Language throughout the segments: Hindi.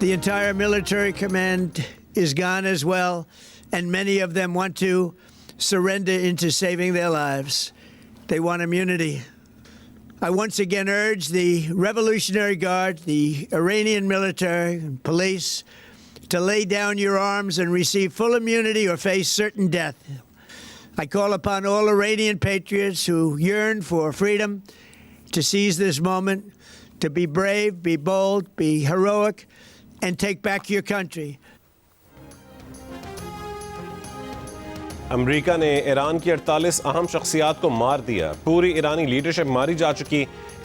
The entire military command is gone as well, and many of them want to surrender into saving their lives. They want immunity. I once again urge the Revolutionary Guard, the Iranian military and police, to lay down your arms and receive full immunity or face certain death. I call upon all Iranian patriots who yearn for freedom to seize this moment, to be brave, be bold, be heroic, and take back your country. अमरीका ने ईरान की 48 अहम शख्सियात को मार दिया। पूरी ईरानी लीडरशिप मारी जा चुकी।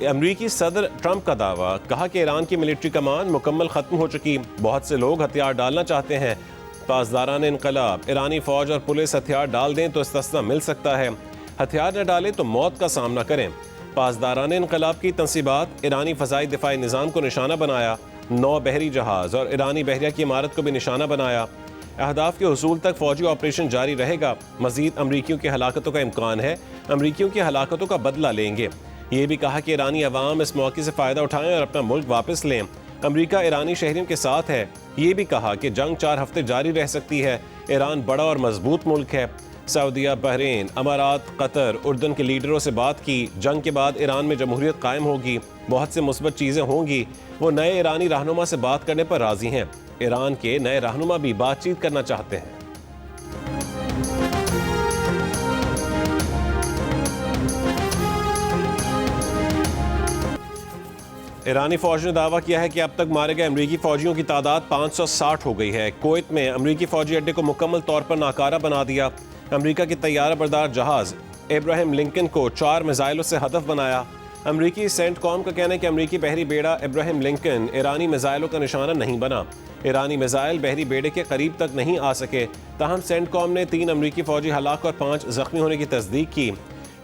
अमरीकी सदर ट्रंप का दावा, कहा कि ईरान की मिलिट्री कमान मुकम्मल ख़त्म हो चुकी। बहुत से लोग हथियार डालना चाहते हैं। पासदारान इनकलाब, ईरानी फ़ौज और पुलिस हथियार डाल दें तो इस्तिस्ना मिल सकता है, हथियार न डालें तो मौत का सामना करें। पासदारान इनकलाब की तंसीबात ईरानी फ़ज़ाई दिफाई निज़ाम को निशाना बनाया। 9 बहरी जहाज़ और ईरानी बहरिया की इमारत को भी निशाना बनाया। अहदाफ के हुसूल तक फ़ौजी ऑपरेशन जारी रहेगा। मज़ीद अमरीकियों की हलाकतों का इम्कान है। अमरीकियों की हलाकतों का बदला लेंगे। ये भी कहा कि ईरानी अवाम इस मौके से फ़ायदा उठाएं और अपना मुल्क वापस लें। अमरीका ईरानी शहरियों के साथ है। ये भी कहा कि जंग 4 हफ्ते जारी रह सकती है। ईरान बड़ा और मजबूत मुल्क है। सऊदीया, बहरीन, अमारात, कतर, उर्दन के लीडरों से बात की। जंग के बाद ईरान में जमहूरियत कायम होगी। बहुत से मुस्बत चीज़ें होंगी। वो नए ईरानी रहनुमा से बात करने पर राज़ी हैं। ईरान के नए रहनुमा भी बातचीत करना चाहते हैं। ईरानी फौज ने दावा किया है कि अब तक मारे गए अमरीकी फौजियों की तादाद 560 हो गई है। कुवैत में अमरीकी फौजी अड्डे को मुकम्मल तौर पर नाकारा बना दिया। अमरीका की तैयारा बरदार जहाज इब्राहिम लिंकन को 4 मिसाइलों से हदफ बनाया। अमरीकी सेंटकॉम का कहना है कि अमरीकी बहरी बेड़ा इब्राहिम लिंकन ईरानी मिसाइलों का निशाना नहीं बना। ईरानी मिसाइल बहरी बेड़े के करीब तक नहीं आ सके। ताहम सेंटकॉम ने 3 अमरीकी फौजी हलाक और 5 जख्मी होने की तस्दीक की।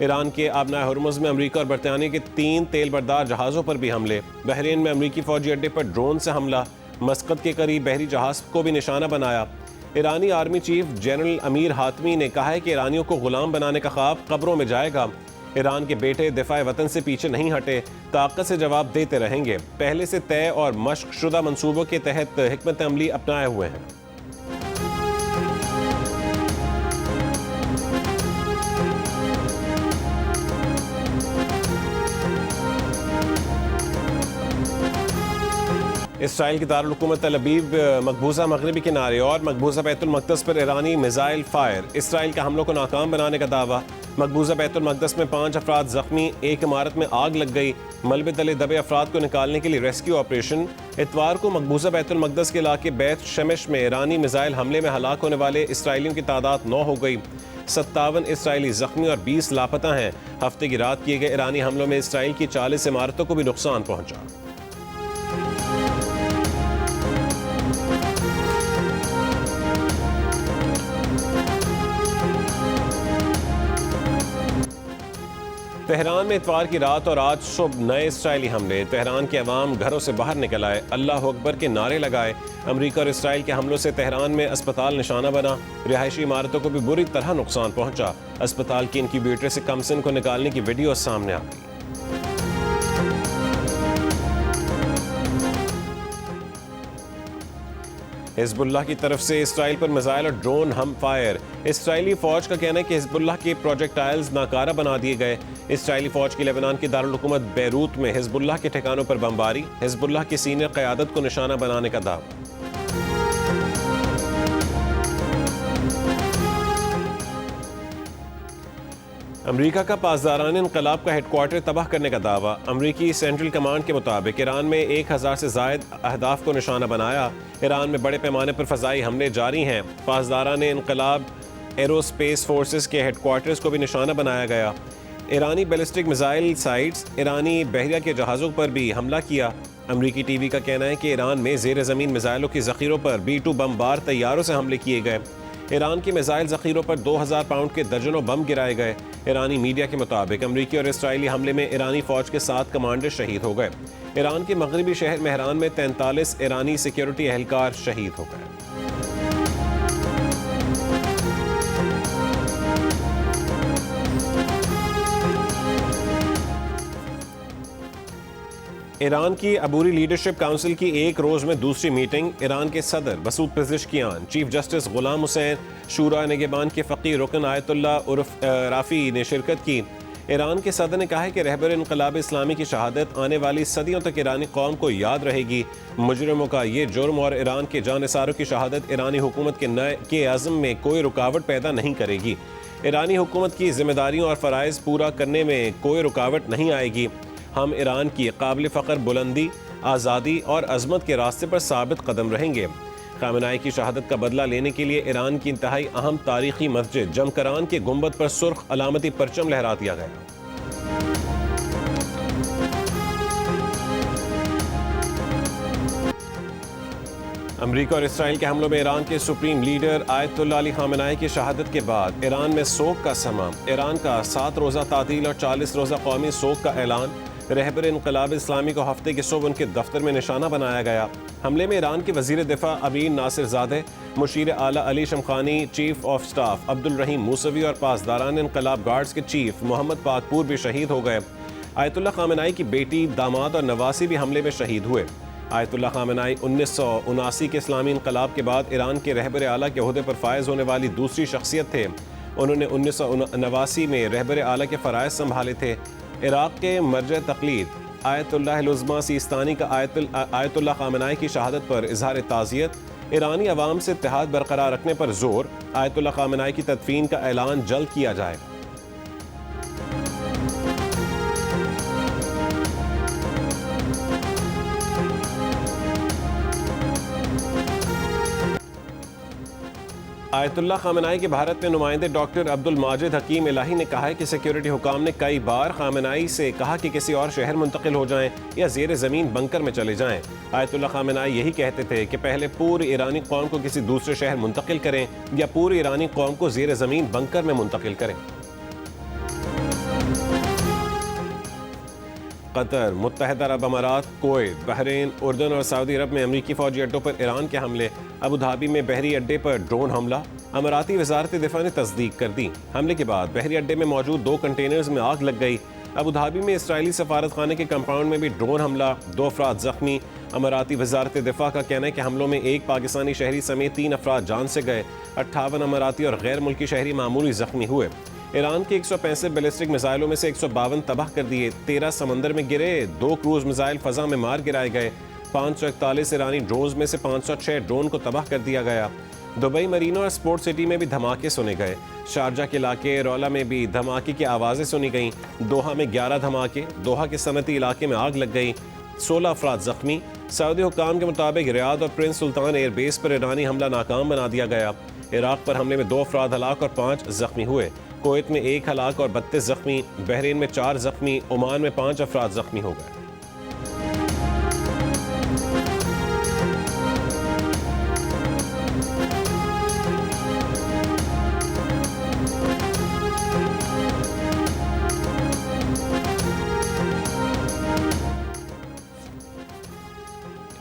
ईरान के आबनाए हुर्मुज़ में अमरीका और बरतानिया के 3 तेल बरदार जहाज़ों पर भी हमले। बहरीन में अमरीकी फौजी अड्डे पर ड्रोन से हमला। मस्कत के करीब बहरी जहाज़ को भी निशाना बनाया। ईरानी army chief general Amir Hatami ने कहा है कि ईरानियों को गुलाम बनाने का ख्वाब कब्रों में जाएगा। ईरान के बेटे दिफाए वतन से पीछे नहीं हटे, ताकत से जवाब देते रहेंगे। पहले से तय और मश्क शुदा मंसूबों के तहत हिकमत अमली अपनाए हुए हैं। इसराइल की दारुल हुकूमत तल अवीव मकबूजा मगरबी किनारे और मकबूजा बैतुल मक़दस पर ईरानी मिसाइल फायर। इसराइल के हमलों को नाकाम बनाने का दावा। मकबूजा बैतुल मक़दस में 5 अफराद जख्मी। एक इमारत में आग लग गई। मलबे तले दबे अफराद को निकालने के लिए रेस्क्यू ऑपरेशन। इतवार को मकबूजा बैतुल मक़दस के इलाके बैत शमिश में ईरानी मिसाइल हमले में हलाक होने वाले इसराइलियों की तादाद 9 हो गई। 57 इसराइली जख्मी और 20 लापता हैं। हफ्ते की रात किए गए ईरानी हमलों में इसराइल की 40 इमारतों को भी नुकसान पहुंचा। तेहरान में इतवार की रात और आज सुबह नए इसराइली हमले। तेहरान के अवाम घरों से बाहर निकल आए, अल्लाह अकबर के नारे लगाए। अमरीका और इसराइल के हमलों से तेहरान में अस्पताल निशाना बना। रिहायशी इमारतों को भी बुरी तरह नुकसान पहुंचा। अस्पताल की इनक्यूबेटर से कमसिन को निकालने की वीडियो सामने आ गई। हिजबुल्लाह की तरफ से इसराइल पर मिसाइल और ड्रोन हम फायर। इसराइली फौज का कहना है कि हिजबुल्लाह के प्रोजेक्टाइल्स नाकारा बना दिए गए। इसराइली फौज की लेबनान की दारुल हुकूमत बैरूत में हिजबुल्लाह के ठिकानों पर बमबारी। हिजबुल्लाह की सीनियर क़यादत को निशाना बनाने का दावा। अमरीका का पासदारान इनकलाब का हेडक्वार्टर तबाह करने का दावा। अमरीकी सेंट्रल कमांड के मुताबिक ईरान में 1000 से जायद अहदाफ को निशाना बनाया। ईरान में बड़े पैमाने पर फ़ज़ाई हमले जारी हैं। पासदारान इनकलाब एरोस्पेस फोर्सेस के हेडक्वार्टर्स को भी निशाना बनाया गया। ईरानी बैलिस्टिक मिसाइल साइट्स, ईरानी बहरिया के जहाज़ों पर भी हमला किया। अमरीकी टीवी का कहना है कि ईरान में ज़ेर ज़मीन मिसाइलों की ज़ख़ीरों पर B-2 बमबार तैयारों से हमले किए गए। ईरान की मिसाइल ज़ख़ीरों पर 2000 पाउंड के दर्जनों बम गिराए गए। ईरानी मीडिया के मुताबिक अमरीकी और इसराइली हमले में ईरानी फ़ौज के 7 कमांडर शहीद हो गए। ईरान के मगरबी शहर मेहरान में 43 ईरानी सिक्योरिटी एहलकार शहीद हो गए। ईरान की अबूरी लीडरशिप काउंसिल की एक रोज में दूसरी मीटिंग। ईरान के सदर Masood Pezeshkian, chief justice Ghulam Hussain, शूरा निगहबान के फ़कीह रुकन आयतुल्लाह उर्फ राफ़ी ने शिरकत की। ईरान के सदर ने कहा है कि रहबर इनक़लाब इस्लामी की शहादत आने वाली सदियों तक ईरानी कौम को याद रहेगी। मुजरिमों का ये जुर्म और ईरान के जानिसारों की शहादत ईरानी हुकूमत के अज़्म में कोई रुकावट पैदा नहीं करेगी। ईरानी हुकूमत की जिम्मेदारियों और फ़राइज़ पूरा करने में कोई रुकावट नहीं आएगी। हम ईरान की काबिल फ़ख्र बुलंदी, आज़ादी और अज़मत के रास्ते पर साबित कदम रहेंगे। खामेनेई की शहादत का बदला लेने के लिए ईरान की इंतहाई अहम तारीखी मस्जिद जमकरान के गुंबद पर सुर्ख अलामती परचम लहरा दिया गया। अमरीका और इसराइल के हमलों में ईरान के supreme leader Ayatollah Ali Khamenei की शहादत के बाद ईरान में सोग का समा। ईरान का 7 रोज़ा तातील और 40 रोज़ा कौमी सोग का ऐलान। रहबर इनक़लाब इस्लामी को हफ्ते के सुबह उनके दफ्तर में निशाना बनाया गया। हमले में ईरान के वज़ीर दिफा अमीन नासिरज़ादे, मुशीर आला Ali Shamkhani, chief of staff Abdul Rahim Mousavi और पासदारान इनक़लाब गार्ड्स के चीफ मोहम्मद पाकपूर भी शहीद हो गए। आयतुल्लाह खामेनेई की बेटी, दामाद और नवासी भी हमले में शहीद हुए। आयतुल्लाह खामेनेई 1979 के इस्लामी इनक़लाब के बाद ईरान के रहबर आला के ओहदे पर फायज होने वाली दूसरी शख्सियत थे। उन्होंने 1989 में रहबर आला के फ़राइज़ संभाले थे। इराक़ के मर्ज तक़लीद आयतुल्लाह उज़्मा सिस्तानी का आयतुल्लाह खामेनेई की शहादत पर इज़हार ताज़ियत, ईरानी अवाम से इत्तेहाद बरकरार रखने पर जोर। आयतुल्लाह खामेनेई की तदफीन का ऐलान जल्द किया जाए। आयतुल्लाह खामेनेई के भारत में नुमाइंदे डॉक्टर अब्दुल माजिद हकीम इलाही ने कहा है कि सिक्योरिटी हुकाम ने कई बार खामेनेई से कहा कि किसी और शहर मुंतकिल हो जाएं या ज़ेर ज़मीन बंकर में चले जाएं। आयतुल्लाह खामेनेई यही कहते थे कि पहले पूरी ईरानी कौम को किसी दूसरे शहर मुंतकिल करें या पूरी ईरानी कौम को ज़ेर ज़मीन बंकर में मुंतकिल करें। कतर, मुत्तहिदा अरब अमारात, कुवैत, बहरीन, उर्दन और सऊदी अरब में अमरीकी फौजी अड्डों पर ईरान के हमले। अबू धाबी में बहरी अड्डे पर ड्रोन हमला। अमाराती वजारत दिफा ने तस्दीक कर दी। हमले के बाद बहरी अड्डे में मौजूद 2 कंटेनर्स में आग लग गई। अबू धाबी में इसराइली सफारत खाने के कंपाउंड में भी ड्रोन हमला, 2 अफराद जख्मी। अमाराती वजारत दिफा का कहना है कि हमलों में 1 पाकिस्तानी शहरी समेत 3 अफराद जान से गए। 58 अमाराती और गैर मुल्की शहरी मामूली जख्मी हुए। ईरान के 165 बैलिस्टिक मिसाइलों में से 152 तबाह कर दिए, 13 समंदर में गिरे, 2 क्रूज मिसाइल फजा में मार गिराए गए। 541 ईरानी ड्रोन्स में से 506 ड्रोन को तबाह कर दिया गया। दुबई मरीना और स्पोर्ट सिटी में भी धमाके सुने गए। शारजा के इलाके रौला में भी धमाके की आवाज़ें सुनी गईं। दोहा में 11 धमाके। दोहा के सनती इलाके में आग लग गई, 16 अफराद जख्मी। सऊदी हुक्काम के मुताबिक रियाद और प्रिंस सुल्तान एयरबेस पर ईरानी हमला नाकाम बना दिया गया। इराक पर हमले में 2 अफराद हलाक और 5 जख्मी हुए। कुवैत में 1 हलाक और 32 जख्मी। बहरीन में 4 जख्मी। ओमान में 5 अफराद जख्मी हो गए।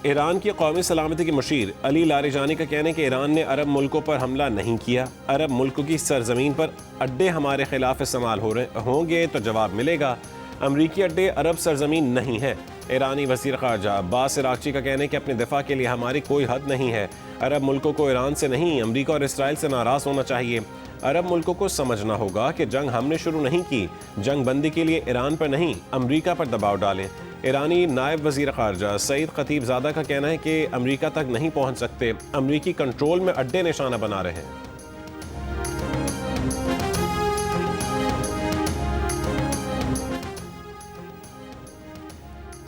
ईरान की कौमी सलामती के मुशीर अली लारिजानी का कहना है कि ईरान ने अरब मुल्कों पर हमला नहीं किया। अरब मुल्कों की सरजमीन पर अड्डे हमारे खिलाफ इस्तेमाल हो रहे होंगे तो जवाब मिलेगा। अमरीकी अड्डे अरब सरजमीन नहीं है। ईरानी वज़ीर ख़ारजा अब्बास इराक़ची का कहना है कि अपने दिफा के लिए हमारी कोई हद नहीं है। अरब मुल्कों को ईरान से नहीं, अमरीका और इसराइल से नाराज़ होना चाहिए। अरब मुल्कों को समझना होगा कि जंग हमने शुरू नहीं की। जंग बंदी के लिए ईरान पर नहीं, अमरीका पर दबाव डालें। ईरानी नायब वज़ीर ख़ारजा सईद खतीबज़ादा का कहना है कि अमरीका तक नहीं पहुँच सकते, अमरीकी कंट्रोल में अड्डे निशाना बना रहे हैं।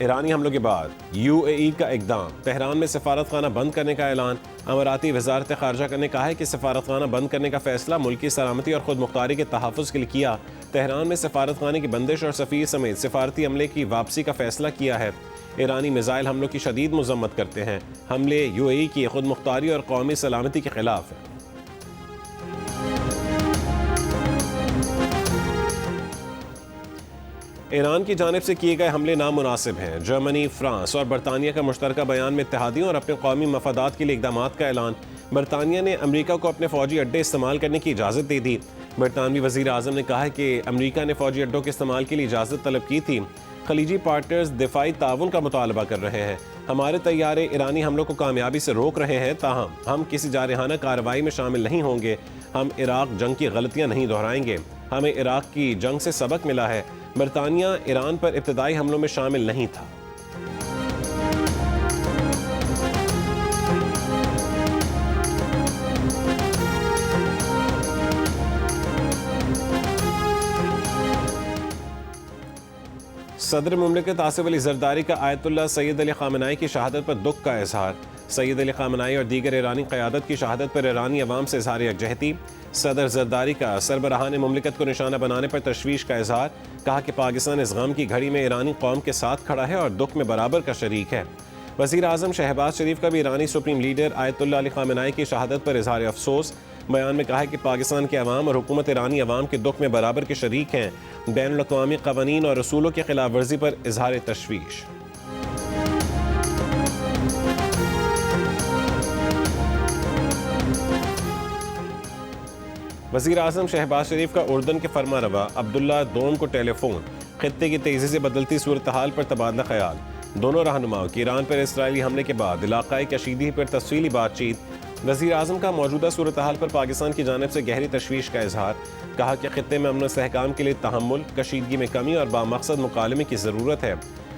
ईरानी हमलों के बाद UAE का इक़दाम। तेहरान में सफारत खाना बंद करने का ऐलान। अमाराती वज़ारत ख़ारजा ने कहा है कि सफारत खाना बंद करने का फ़ैसला मुल्की सलामती और ख़ुद मुख्तारी के तहफ़्फ़ुज़ के लिए किया। तेहरान में सफारत खाने की बंदिश और सफ़ीर समेत सफारती अमले की वापसी का फ़ैसला किया है। ईरानी मिसाइल हमलों की शदीद मज़म्मत करते हैं। हमले UAE की ख़ुद मुख्तारी और कौमी सलामती के ख़िलाफ़ है। ईरान की जानिब से किए गए हमले नामुनासिब हैं। जर्मनी, फ्रांस और बरतानिया का मुश्तरका बयान में इत्तेहादियों और अपने कौमी मफादात के लिए इक़दामात का ऐलान। बरतानिया ने अमरीका को अपने फ़ौजी अड्डे इस्तेमाल करने की इजाज़त दे दी। बरतानवी वज़ीर आज़म ने कहा है कि अमरीका ने फ़ौजी अड्डों के इस्तेमाल के लिए इजाज़त तलब की थी। खलीजी पार्टनर्स दिफाई ताउन का मुतालबा कर रहे हैं। हमारे तैयारे ईरानी हमलों को कामयाबी से रोक रहे हैं, ताहम हम किसी जारहाना कार्रवाई में शामिल नहीं होंगे। हम इराक जंग की गलतियां नहीं दोहराएंगे। हमें इराक की जंग से सबक मिला है। बरतानिया ईरान पर इब्तदाई हमलों में शामिल नहीं था। सदर मुमलिकत आसिफ अली जरदारी का आयतुल्लाह सैयद अली खामनाई की शहादत पर दुख का इजहार। सैयद अली खामनाई और दीगर ईरानी क़यादत की शहादत पर ईरानी अवाम से इजहार यकजहती। सदर जरदारी का सरबराहान मुमलिकत को निशाना बनाने पर तशवीश का इजहार। कहा कि पाकिस्तान इस गम की घड़ी में ईरानी कौम के साथ खड़ा है और दुख में बराबर का शरीक है। वज़ीर आज़म शहबाज शरीफ का भी ईरानी supreme leader Ayatollah Ali Khamenei की शहादत पर इजहार अफसोस। बयान में कहा है कि पाकिस्तान के अवाम और हुकूमत ईरानी अवाम के दुख में बराबर के शरीक हैं। बैनुल अक़वामी क़वानीन और रसूलों की खिलाफ वर्जी पर इजहार तशवीश। वज़ीर आज़म शहबाज शरीफ का उर्दन के फरमा रवा अब्दुल्ला दोम को टेलीफोन। खित्ते की तेज़ी से बदलती सूरत हाल पर तबादला ख्याल। दोनों रहनुमाओं की ईरान पर इसराइली हमले के बाद इलाक़ाई कशीदगी पर तफसीली बातचीत। वज़ीर आज़म का मौजूदा सूरत हाल पर पाकिस्तान की जानिब से गहरी तशवीश का इजहार। कहा कि खित्ते में अमन इस्तेहकाम के लिए तहम्मुल, कशीदगी में कमी और बामकसद मुकालमे की ज़रूरत है।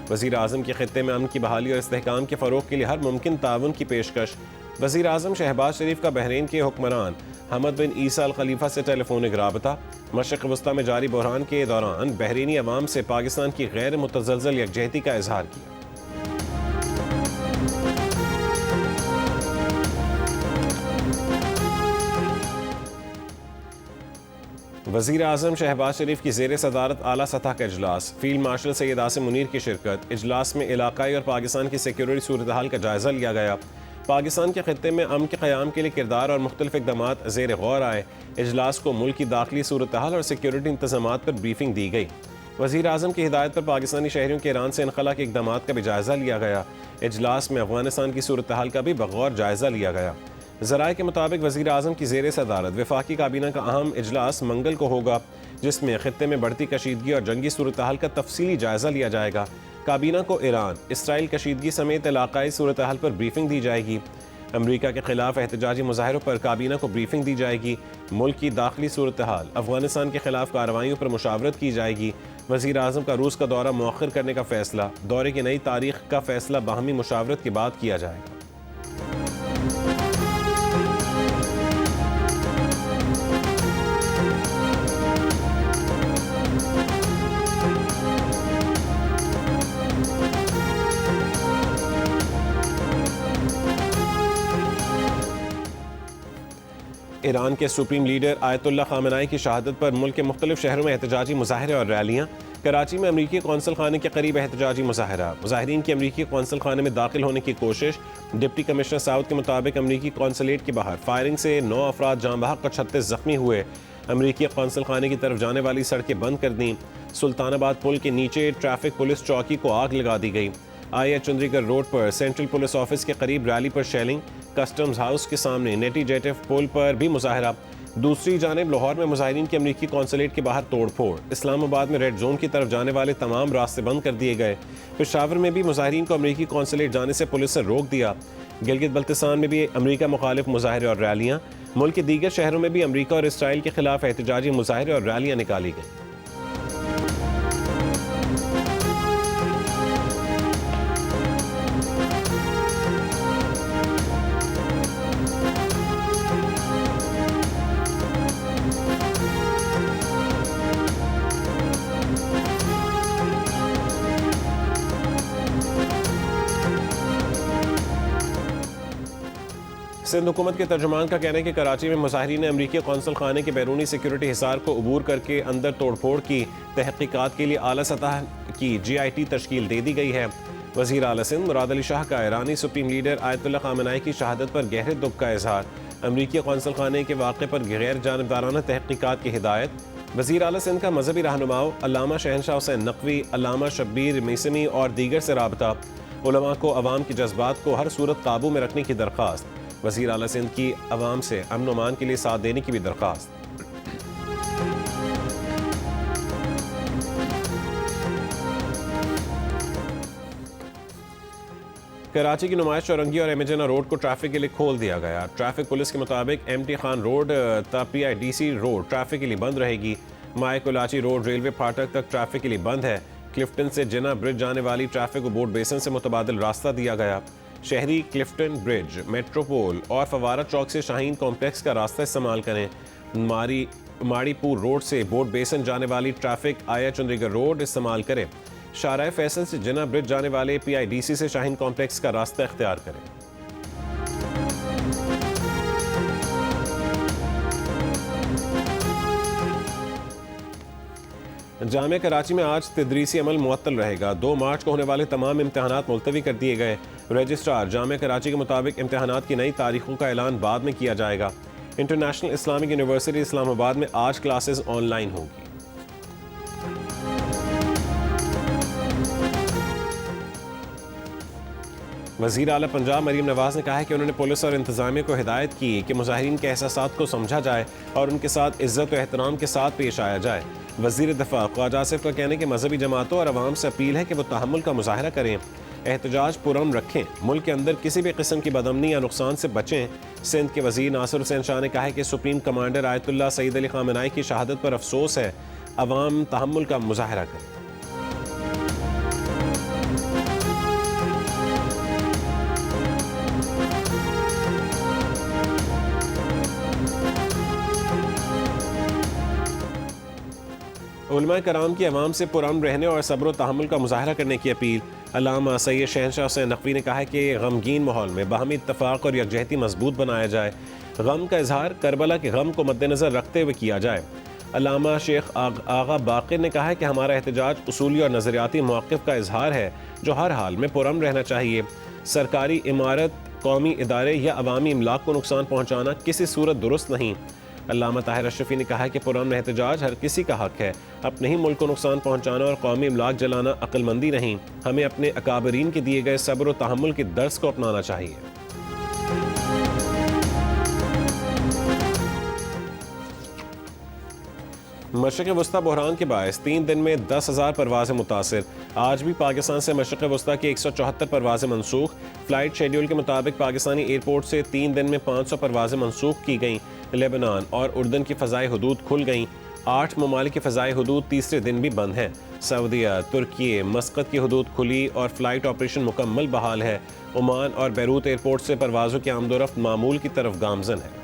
वज़ीर आज़म के खित्ते में अमन की बहाली और इस्तेहकाम के फ़रोग़ के लिए हर मुमकिन ताउन की पेशकश। वज़ीर आज़म शहबाज शरीफ का बहरीन के हुक्मरान हमद बिन ईसा अल खलीफा से टेलीफोनिक राबता। मशरिक़ वस्ता में जारी बहरान के दौरान बहरीनी अवाम से पाकिस्तान की गैर मुतज़लज़ल यकजहती का इजहार किया। वज़ीर आज़म शहबाज शरीफ की ज़ेर सदारत आला सतह का इजलास। फील्ड मार्शल सैयद आसिम मुनीर की शिरकत। इजलास में इलाक़ाई और पाकिस्तान की सिक्योरिटी सूरत हाल का जायज़ा लिया गया। पाकिस्तान के खित्ते में अमन के क़याम के लिए किरदार और मुख्तलिफ इक़दामात ज़ेर गौर आए। इजलास को मुल्क की दाखिली सूरत हाल और सिक्योरिटी इंतज़ामात पर ब्रीफिंग दी गई। वज़ीर आज़म की हिदायत पर पाकिस्तानी शहरियों के ईरान से इनखला के इक़दामात का भी जायज़ा लिया गया। इजलास में अफ़गानिस्तान की सूरत हाल का भी बग़ौर जायज़ा लिया गया। ज़राए के मुताबिक वज़ीर आज़म की ज़ेर सदारत वफाकी काबीना का अहम इजलास मंगल को होगा, जिसमें खित्ते में बढ़ती कशीदगी और जंगी सूरत हाल का तफसीली जायज़ा लिया जाएगा। काबीना को ईरान इसराइल कशीदगी समेत इलाक़ाई सूरत हाल पर ब्रीफिंग दी जाएगी। अमरीका के खिलाफ एहतजाजी मुजाहरों पर काबीना को ब्रीफिंग दी जाएगी। मुल्क की दाखिली सूरत हाल, अफ़गानिस्तान के खिलाफ कार्रवाइयों पर मुशावरत की जाएगी। वज़ीर आज़म का रूस का दौरा मौखर करने का फ़ैसला। दौरे की नई तारीख का फ़ैसला बाहमी मुशावरत के बाद किया जाएगा। ईरान के सुप्रीम लीडर आयतुल्लाह खामनाई की शहादत पर मुल्क के मुख्तलिफ शहरों में एहतजाजी मुजाहरे और रैलियाँ। कराची में अमरीकी कौंसल खाने के करीब एहतजाजी मुजाहरा। मुजाहरीन की अमरीकी कौंसल खाने में दाखिल होने की कोशिश। डिप्टी कमिश्नर साउथ के मुताबिक अमरीकी कौंसलेट के बाहर फायरिंग से 9 अफराद जाँ बहक और 36 जख्मी हुए। अमरीकी कौंसल खाने की तरफ जाने वाली सड़कें बंद कर दी। सुल्तानाबाद पुल के नीचे ट्रैफिक पुलिस चौकी को आग लगा दी गई। आई चंद्रीगढ़ रोड पर सेंट्रल पुलिस ऑफिस के करीब रैली पर शेलिंग। कस्टम्स हाउस के सामने नेटी जेटिव पुल पर भी मुजाहरा। दूसरी जानिब लाहौर में मुजाहिरीन की अमरीकी कौंसलेट के बाहर तोड़फोड़। इस्लामाबाद में रेड जोन की तरफ जाने वाले तमाम रास्ते बंद कर दिए गए। पेशावर में भी मुजाहिरीन को अमरीकी कौंसलेट जाने से पुलिस ने रोक दिया। गिलगित बल्तिस्तान में भी अमरीका मुखालिफ मुजाहरे और रैलियाँ। मुल्क के दीगर शहरों में भी अमरीका और इसराइल के खिलाफ एहतजाजी मुजाहरे और रैलियाँ निकाली गई। सिंध हुकूमत के तर्जुमान का कहना है कि कराची में मुजाहिरीन ने अमरीकी कौंसल खाने के बैरूनी सिक्योरिटी हिसार को अबूर करके अंदर तोड़फोड़ की। तहकीकात के लिए आला सतह की GIT तश्कील दे दी गई है। वज़ीर आला सिंध मुराद अली शाह का ईरानी सुप्रीम लीडर आयतुल्लाह खामनाई की शहादत पर गहरे दुख का इजहार। अमरीकी कौंसल खाने के वाक़े पर गैर जानिबदाराना तहकीकात की हिदायत। वज़ीर आला सिंध का मजहबी रहनुमाओं अल्लामा शहनशाह हुसैन नकवी, अल्लामा शब्बीर मीसमी और दीगर से राबता। उलमा को अवाम के जज्बात को हर सूरत काबू में रखने की दरख्वास्त। वज़ीर आला सिंध की अवाम से अमन व अमान के लिए साथ देने की भी दरख्वास्त। कराची की नुमाइश चौरंगी और एमेजना रोड को ट्रैफिक के लिए खोल दिया गया। ट्रैफिक पुलिस के मुताबिक MT Khan road PIDC road traffic के लिए बंद रहेगी। माए कोलाची रोड रेलवे फाटक तक ट्रैफिक के लिए बंद है। क्लिफ्टन से जिना ब्रिज जाने वाली ट्रैफिक को बोट बेसन से मुतबादिल रास्ता दिया गया। शहरी क्लिफ्टन ब्रिज, मेट्रोपोल और फवारा चौक से शाहीन कॉम्प्लेक्स का रास्ता इस्तेमाल करें। माड़ीपुर रोड से बोट बेसन जाने वाली ट्रैफिक आया चंद्रीगढ़ रोड इस्तेमाल करें। शाहराह फैसल से जिना ब्रिज जाने वाले PIDC से शाहीन कॉम्प्लेक्स का रास्ता इख्तियार करें। जामिया कराची में आज तदरीसी अमल मुअत्तल रहेगा। 2 मार्च को होने वाले तमाम इम्तहानात मुलतवी कर दिए गए। रजिस्ट्रार जामिया कराची के मुताबिक इम्तहानात की नई तारीखों का ऐलान बाद में किया जाएगा। इंटरनेशनल इस्लामिक यूनिवर्सिटी इस्लामाबाद में आज क्लासेस ऑनलाइन होगी। वज़ीर आला पंजाब मरीम नवाज ने कहा है कि उन्होंने पुलिस और इंतजामिया को हिदायत की कि मुजाहिरीन के एहसासात को समझा जाए और उनके साथ इज्जत और एहतराम के साथ पेश आया जाए। वज़ीर दिफा ख्वाजा आसिफ का कहना है कि मजहबी जमातों और अवाम से अपील है कि वो तहम्मुल का मुजाहरा करें, एहतजाज पुरअमन रखें, मुल्क के अंदर किसी भी किस्म की बदअमनी या नुकसान से बचें। सिंध के वज़ीर नासिर हुसैन शाह ने कहा है कि supreme commander Ayatollah Sayyid Ali Khamenei की शहादत पर अफसोस है, अवाम तहम्मुल का मुजाहरा करें। उलमा कराम की अवाम से पुरअमन रहने और सब्र तहम्मुल का मुजाहरा करने की अपील। अल्लामा सैयद शहनशाह हुसैन नकवी ने कहा है कि गमगीन माहौल में बाहमी इत्तफाक और यकजहती मजबूत बनाया जाए। गम का इजहार करबला के गम को मद्देनजर रखते हुए किया जाए। अल्लामा शेख आगा बाकिर ने कहा है कि हमारा एहतजाज उसूली और नज़रियाती मौक़िफ़ का इजहार है जो हर हाल में पुरअमन रहना चाहिए। सरकारी इमारत, कौमी इदारे या अवामी इमलाक को नुकसान पहुँचाना किसी सूरत दुरुस्त नहीं। अल्लामा ताहिर अशरफी ने कहा है कि पुरअमन एहतजाज हर किसी का हक है। अपने ही मुल्क को नुकसान पहुँचाना और कौमी इमलाक जलाना अक्लमंदी नहीं। हमें अपने अकाबरीन के दिए गए सब्र और तहम्मुल के दर्स को अपनाना चाहिए। मशरिक़ वस्ता बहरान के बायस 3 दिन में 10,000 परवाज़ें मुतासिर। आज भी पाकिस्तान से मशरिक़ वस्ता की 174 परवाज़ें मनसूख। फ़्लाइट शेड्यूल के मुताबिक पाकिस्तानी एयरपोर्ट से 3 दिन में 500 परवाज़ें मनसूख की गईं। लेबनान और उर्दन की फ़ज़ाई हदूद खुल गईं। 8 ममालिक की फ़ज़ाई हदूद तीसरे दिन भी बंद हैं। सऊदीया, तुर्की, मस्कत की हदूद खुली और फ़्लाइट ऑपरेशन मुकम्मल बहाल है। ओमान और बैरूत एयरपोर्ट से परवाज़ों की आमदोरफ्त मामूल की तरफ गामज़न है।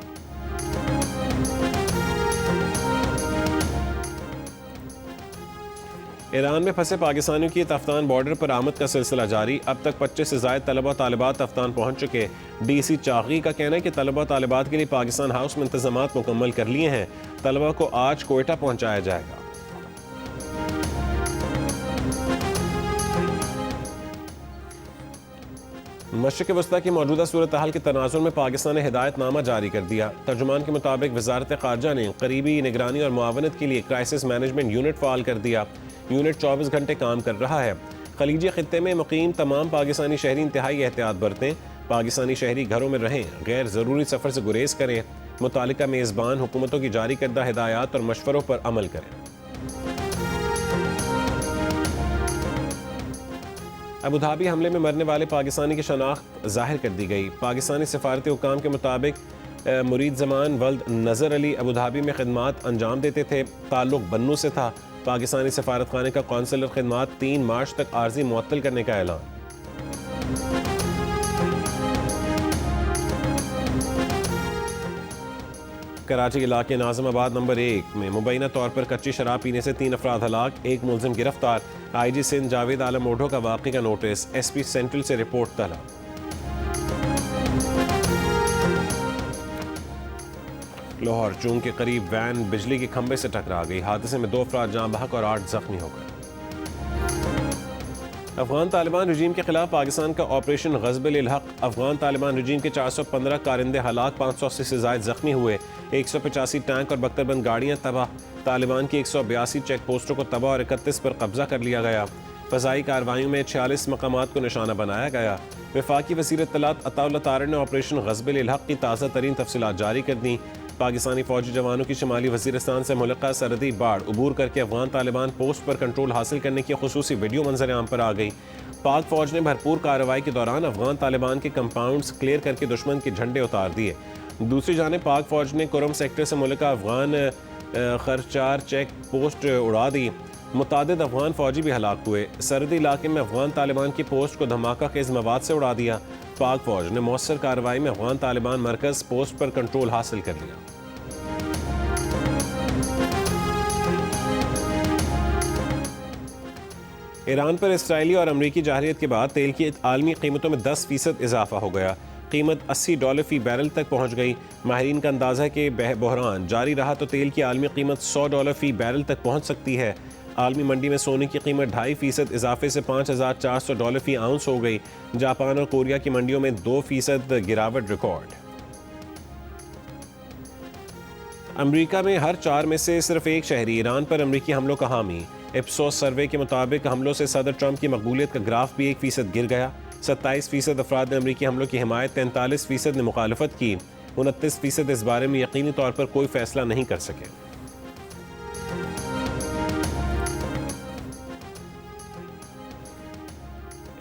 ईरान में फंसे पाकिस्तानियों की तफ्तान बॉर्डर पर आमद का सिलसिला जारी। अब तक 25 से ज़ायद तलबा तालिबात तफ्तान पहुँच चुके। DC चागी का कहना है कि तलबा तालिबात के लिए पाकिस्तान हाउस में इंतजामात मुकम्मल कर लिए हैं। तलबा को आज कोयटा पहुँचाया जाएगा। मशरिक़ वस्ता की मौजूदा सूरत हाल के तनाजुर में पाकिस्तान ने हिदायतनामा जारी कर दिया। तर्जुमान के मुताबिक वज़ारत ख़ारजा ने करीबी निगरानी और मुआवनत के लिए क्राइसिस मैनेजमेंट यूनिट फ़ाल कर दिया। यूनिट 24 घंटे काम कर रहा है। खलीजी खित्ते में मुकीम तमाम पाकिस्तानी शहरी इंतहाई एहतियात बरतें। पाकिस्तानी शहरी घरों में रहें, गैर ज़रूरी सफ़र से गुरेज करें। मुतालिका मेज़बान हुकूमतों की जारी करदा हिदायत और मशवरों पर अमल करें। अबू धाबी हमले में मरने वाले पाकिस्तानी की शनाख्त ज़ाहिर कर दी गई। पाकिस्तानी सफारती हुकाम के मुताबिक मुरीद ज़मान वल्द नज़र अली अबू धाबी में खिदमात अंजाम देते थे। ताल्लुक बन्नू से था। पाकिस्तानी सफारत खाने का कौंसलर खिदमात 3 मार्च तक आर्जी मुअत्तल करने का ऐलान। कराची के इलाके नाज़िमाबाद नंबर 1 में मुबैना तौर पर कच्ची शराब पीने से 3 अफराद हलाक, 1 मुलजिम गिरफ्तार। IG सिंध जावेद आलम ओढो का वाक़े का नोटिस। SP सेंट्रल से रिपोर्ट तलब। लाहौर चूंग के करीब वैन बिजली के खंभे से टकरा गई। हादसे में 2 अफराद जाँ बहक और 8 जख्मी हो गए। अफगान तालिबान रजीम के खिलाफ पाकिस्तान का ऑपरेशन ग़ज़ब-ए हक़। अफगान तालिबान रजीम के 415 कारिंदे हलाक, 580 से ज़ायद जख्मी हुए। 185 टैंक और बख्तरबंद गाड़ियाँ तबाह। तालिबान की 182 चेक पोस्टों को तबाह और 31 पर कब्जा कर लिया गया। फ़ज़ाई कार्रवाइयों में 46 मकामात को निशाना बनाया गया। वफाकी वज़ीर इत्तलात अताउल्लाह तारिक ने ऑपरेशन ग़ज़ब-ए हक़ की ताज़ा तरीन तफसीलात जारी कर दी। पाकिस्तानी फौजी जवानों की शुमाली वज़ीरिस्तान से मुल्का सरहदी बाढ़ अबूर करके अफगान तालिबान पोस्ट पर कंट्रोल हासिल करने की खुसूसी वीडियो मंजर आम पर आ गई। पाक फौज ने भरपूर कार्रवाई के दौरान अफगान तालिबान के कंपाउंड्स क्लियर करके दुश्मन के झंडे उतार दिए। दूसरी जानिब पाक फौज ने कुरम सेक्टर से मुल्का अफगान खरचार चेक पोस्ट उड़ा दी। मुतादिद अफगान फौजी भी हलाक हुए। सरहदी इलाके में अफगान तालिबान की पोस्ट को धमाका खेज मवाद से उड़ा दिया। पाक फौज ने मौसर कार्रवाई में अफगान तालिबान मरकज पोस्ट पर कंट्रोल हासिल कर लिया। ईरान पर इसराइली और अमरीकी जाहिरियत के बाद तेल की आलमी कीमतों में 10% इजाफा हो गया। कीमत $80 फी बैरल तक पहुंच गई। माहिरीन का अंदाजा है कि बहरान जारी रहा तो तेल की आलमी कीमत $100 फी बैरल तक पहुंच सकती है। आलमी मंडी में सोने की कीमत 2.5% इजाफे से $5,400 फी आउंस हो गई। जापान और कोरिया की मंडियों में 2% गिरावट रिकॉर्ड। अमरीका में हर 4 में से सिर्फ एक शहरी ईरान पर अमरीकी हमलों का हामी। इप्सोस सर्वे के मुताबिक हमलों से सदर ट्रंप की मकबूलियत का ग्राफ भी 1% गिर गया। 27% अफराद ने अमरीकी हमलों की हिमायत, 43% ने मुखालफत की, 29% इस बारे में यकीनी तौर पर कोई फैसला नहीं कर सके।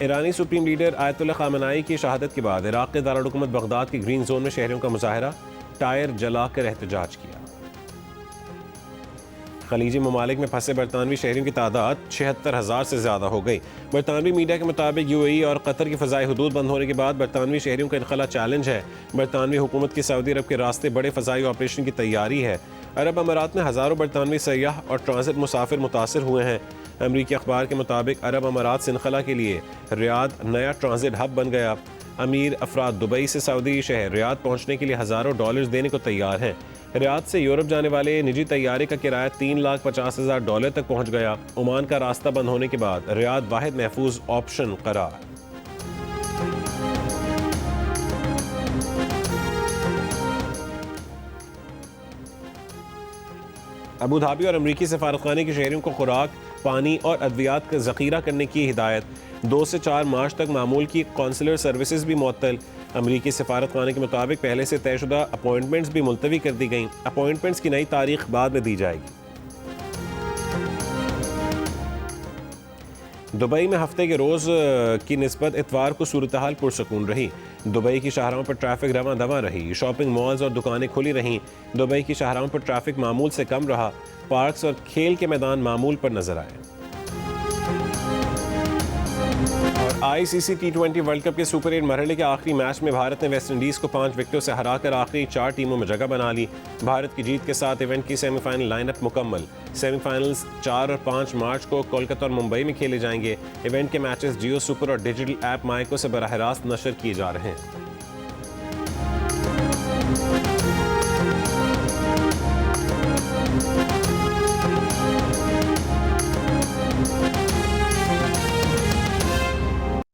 ईरानी सुप्रीम लीडर आयतुल्लाह खामनाई की शहादत के बाद इराक के दारुल-हुकूमत बगदाद के ग्रीन जोन में शहरियों का मुजाहरा, टायर जलाकर एहतजाज किया। खलीजी ममालिक में फंसे बरतानवी शहरियों की तादाद 76,000 से ज़्यादा हो गई। बरतानवी मीडिया के मुताबिक UAE और कतर की फ़ज़ाई हदूद बंद होने के बाद बरतानवी शहरियों का इनखला चैलेंज है। बरतानवी हुकूमत की सऊदी अरब के रास्ते बड़े फ़ज़ाई ऑपरेशन की तैयारी है। अरब अमारात में हज़ारों बरतानवी सयाह और ट्रांजिट मुसाफिर मुतासर हुए हैं। अमरीकी अखबार के मुताबिक अरब अमारात से इनखला के लिए रियाद नया ट्रांजिट हब बन गया। अमीर अफराद दुबई से सऊदी शहर रियाद पहुँचने के लिए हज़ारों डॉलर्स देने को तैयार हैं। रियाद से यूरोप जाने वाले निजी तैयारे का किराया $3,50,000 तक पहुंच गया। ओमान का रास्ता बंद होने के बाद रियाद वाहिद महफूज ऑप्शन करार। अबू धाबी और अमरीकी सफारतखाने के शहरियों को खुराक, पानी और अद्वियात का जखीरा करने की हिदायत। 2 से 4 मार्च तक मामूल की कौंसलर सर्विसेज भी मुअत्तल। अमरीकी सफारतखाने के मुताबिक पहले से तयशुदा अपॉइंटमेंट्स भी मुलतवी कर दी गई। अपॉइंटमेंट्स की नई तारीख बाद में दी जाएगी। दुबई में हफ्ते के रोज़ की निस्बत इतवार को सूरत हाल पुरसकून रही। दुबई की शाहराहों पर ट्रैफिक रवां दवा रही। शॉपिंग मॉल्स और दुकानें खुली रहीं। दुबई की शाहराहों पर ट्रैफिक मामूल से कम रहा। पार्क्स और खेल के मैदान मामूल पर नजर आए। ICC T20 वर्ल्ड कप के सुपर 8 मरहले के आखिरी मैच में भारत ने वेस्ट इंडीज़ को 5 विकेटों से हराकर आखिरी 4 टीमों में जगह बना ली। भारत की जीत के साथ इवेंट की सेमीफाइनल लाइनअप मुकम्मल। सेमीफाइनल्स 4 और 5 मार्च को कोलकाता और मुंबई में खेले जाएंगे। इवेंट के मैचेस जियो सुपर और डिजिटल ऐप माइको से बराह रास्त नशर किए जा रहे हैं।